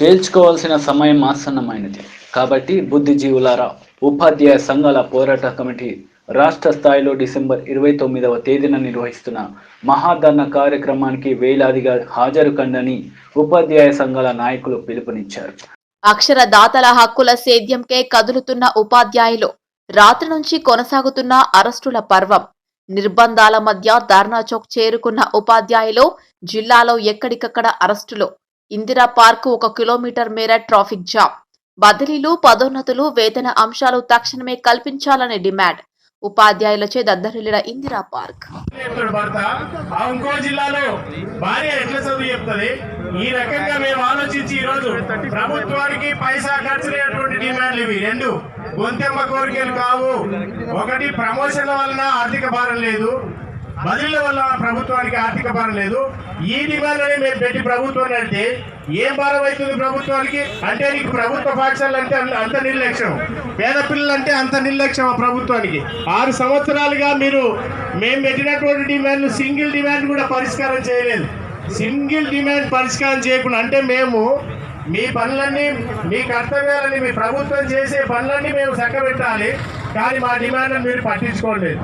తేల్చుకోవాల్సిన సమయం ఆసన్నమైనది. కాబట్టి బుద్ధిజీవులారా, ఉపాధ్యాయ సంఘాల పోరాట కమిటీ రాష్ట్ర స్థాయిలో డిసెంబర్ 29వ తేదీన నిర్వహిస్తున్న మహాధర్నా కార్యక్రమానికి వేలాదిగా హాజరు కండని ఉపాధ్యాయ సంఘాల నాయకులు పిలుపునిచ్చారు. అక్షరదాతల హక్కుల సేద్యంకే కదులుతున్న ఉపాధ్యాయులు, రాత్రి నుంచి కొనసాగుతున్న అరెస్టుల పర్వం. నిర్బంధాల మధ్య ధర్నా చౌక్ చేరుకున్న ఉపాధ్యాయులు జిల్లాలో ఎక్కడికక్కడ అరెస్టులు. ఇందిరా పార్క్ 1 కిలోమీటర్ మేర ట్రాఫిక్ జామ్. బదిలీలు, పదోన్నతులు, వేతన అంశాలు తక్షణమే కల్పించాలని డిమాండ్. ఉపాధ్యాయులచే దద్దరిల్లిన ఇందిరా పార్క్. ఈ రకంగా మేము ఆలోచించి ఈ రోజు ప్రభుత్వానికి పైసా ఖర్చు లేనటువంటి డిమాండ్లు ఇవి రెండు గొంతెమ్మ కోరికలు కావు. ఒకటి, ప్రమోషన్ల వలన ఆర్థిక భారం లేదు, బదిలీల వల్ల ప్రభుత్వానికి ఆర్థిక భారం లేదు. ఈ డిమాండ్లని మేము పెట్టి ప్రభుత్వాన్ని అంటే ఏం భారం అవుతుంది ప్రభుత్వానికి? అంటే నీకు ప్రభుత్వ పాఠశాలలు అంటే అంత నిర్లక్ష్యం, పేద పిల్లలు అంటే అంత నిర్లక్ష్యం ప్రభుత్వానికి. 6 సంవత్సరాలుగా మేము పెట్టినటువంటి డిమాండ్లు సింగిల్ డిమాండ్ కూడా పరిష్కారం చేయలేదు. సింగిల్ డిమాండ్ పరిష్కారం చేయకుండా అంటే మేము మీ పనులన్నీ, మీ కర్తవ్యాలని, మీ ప్రభుత్వం చేసే పనులన్నీ మేము చక్కబెట్టాలి, కానీ మా డిమాండ్లను మీరు పట్టించుకోలేదు.